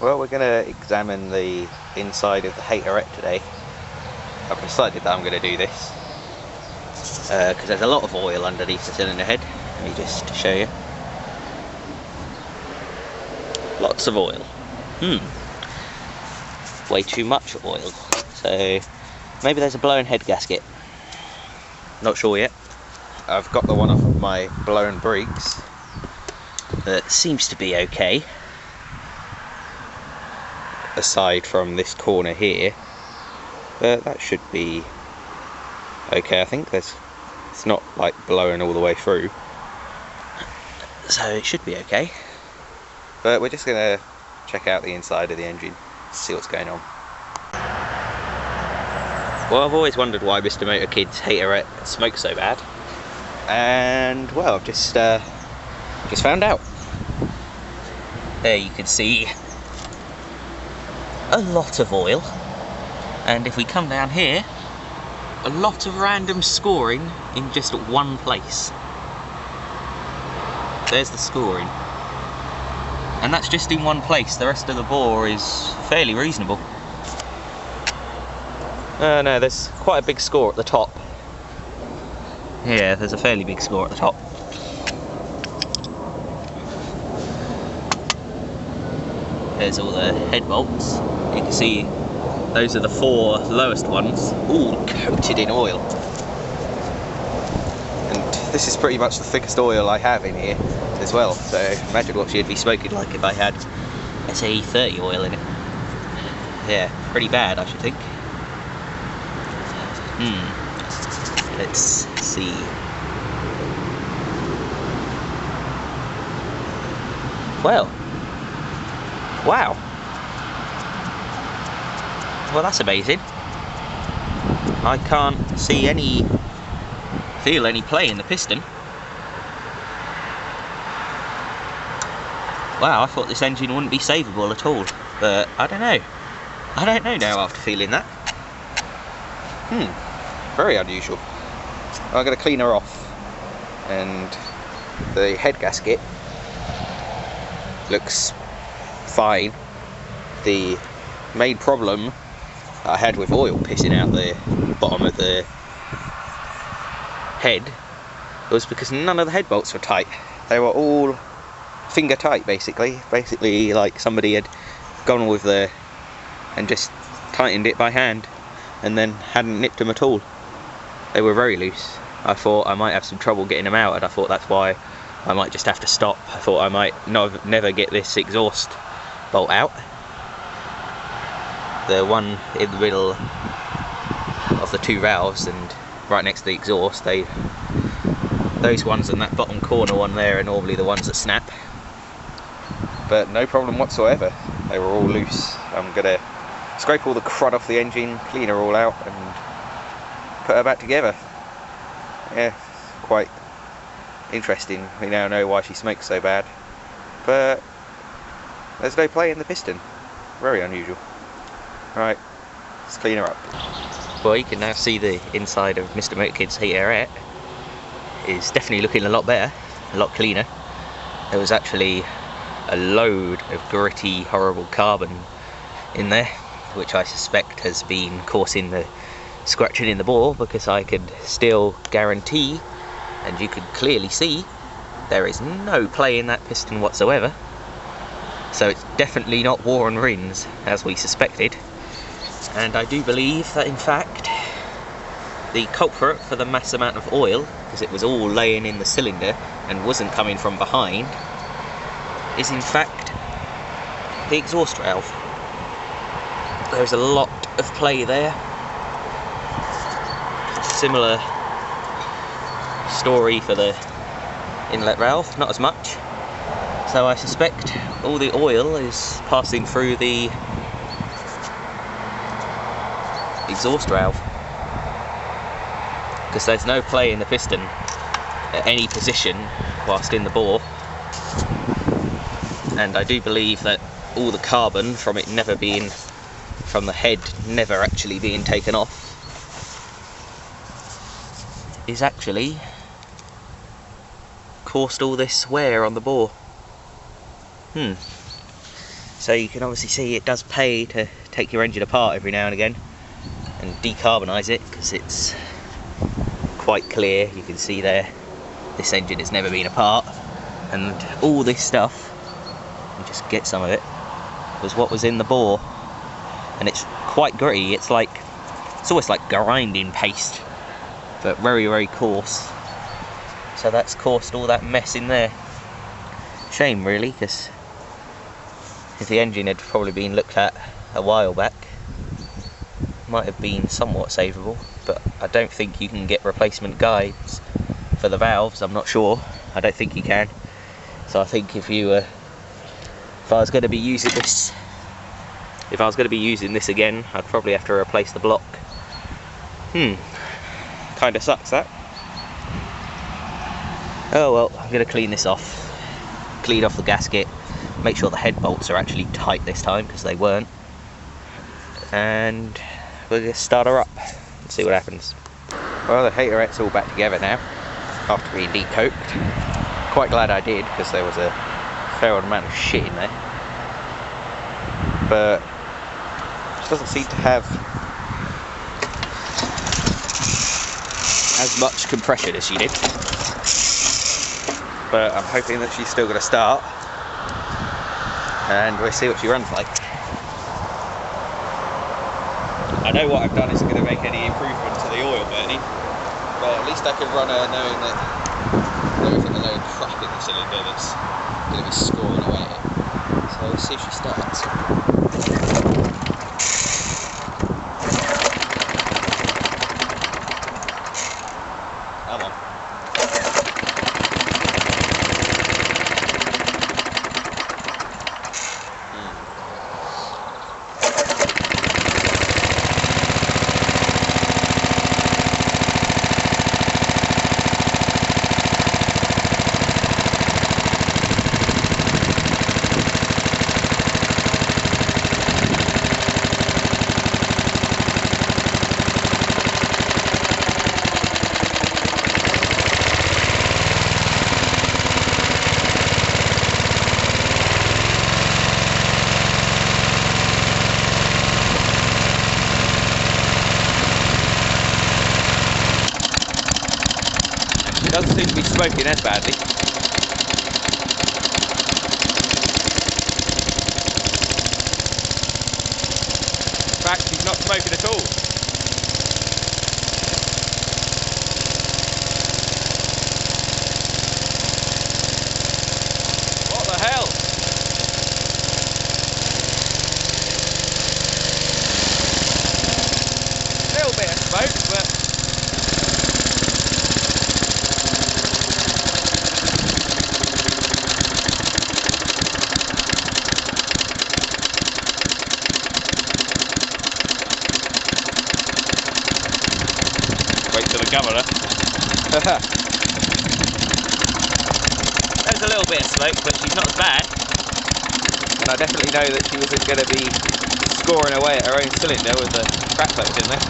Well, we're going to examine the inside of the hayterette today. I've decided that I'm going to do this because there's a lot of oil underneath the cylinder head. Let me just show you. Lots of oil. Way too much oil. So maybe there's a blown head gasket. Not sure yet. I've got the one off of my blown brakes. That seems to be okay. Aside from this corner here. But that should be okay, I think. It's not like blowing all the way through. So it should be okay. But we're just going to check out the inside of the engine, see what's going on. Well, I've always wondered why MrMoterKid's hayterette smokes so bad. And, well, I've just found out. There you can see a lot of oil. And if we come down here, a lot of random scoring in just one place. There's the scoring. And that's just in one place. The rest of the bore is fairly reasonable. No, there's quite a big score at the top. Yeah, there's a fairly big score at the top. There's all the head bolts. You can see those are the 4 lowest ones, all coated in oil. And this is pretty much the thickest oil I have in here as well, so imagine what she'd be smoking like if I had SAE 30 oil in it. Yeah, pretty bad, I should think. Let's see. Well, wow. Well, that's amazing. I can't see feel any play in the piston. Wow, I thought this engine wouldn't be savable at all, but I don't know. I don't know now after feeling that. Very unusual. I'm going to clean her off, and the head gasket looks fine. The main problem I had with oil pissing out the bottom of the head was because none of the head bolts were tight. They were all finger tight, basically like somebody had gone with and just tightened it by hand and then hadn't nipped them at all. They were very loose. I thought I might have some trouble getting them out, and I thought that's why I might just have to stop. I thought I might never get this exhaust bolt out. The one in the middle of the 2 valves and right next to the exhaust, those ones in that bottom corner one there are normally the ones that snap. But no problem whatsoever. They were all loose. I'm gonna scrape all the crud off the engine, clean her all out, and put her back together. Yeah, quite interesting. We now know why she smokes so bad. But there's no play in the piston. Very unusual. Right, let's clean her up. Well, you can now see the inside of MrMoterKid's hayterette is definitely looking a lot better, a lot cleaner. There was actually a load of gritty, horrible carbon in there, which I suspect has been causing the scratching in the bore, because I could still guarantee, and you can clearly see, there is no play in that piston whatsoever. So it's definitely not worn rings, as we suspected. And I do believe that, in fact, the culprit for the mass amount of oil, because it was all laying in the cylinder and wasn't coming from behind, is in fact the exhaust valve. There's a lot of play there. Similar story for the inlet valve, not as much. So I suspect all the oil is passing through the exhaust valve, because there's no play in the piston at any position whilst in the bore. And I do believe that all the carbon from it never being, from the head never actually being taken off, is actually caused all this wear on the bore. So you can obviously see it does pay to take your engine apart every now and again and decarbonise it, because it's quite clear. You can see there, this engine has never been apart, and all this stuff, you just get some of it, was what was in the bore, and it's quite gritty. It's almost like grinding paste, but very, very coarse. So that's caused all that mess in there. Shame really, because if the engine had probably been looked at a while back, might have been somewhat savable, but I don't think you can get replacement guides for the valves. I'm not sure. I don't think you can. So I think if I was going to be using this, again, I'd probably have to replace the block. Kind of sucks that. Oh well, I'm going to clean this off. Clean off the gasket. Make sure the head bolts are actually tight this time, because they weren't. And we'll just start her up and see what happens. Well, the hayterette's all back together now, after being decoked. Quite glad I did, because there was a fair amount of shit in there. But it doesn't seem to have as much compression as she did. But I'm hoping that she's still going to start, and we'll see what she runs like. I know what I've done isn't going to make any improvement to the oil burning, but at least I can run her knowing that there isn't a load of crap in the cylinder that's going to be scoring away at it. So let's see if she starts. Come on. It doesn't seem to be smoking as badly. In fact, she's not smoking at all. What the hell? A little bit of smoke, but wait till the governor. There's a little bit of smoke, but she's not as bad. And I definitely know that she wasn't going to be scoring away at her own cylinder with the crap load in there.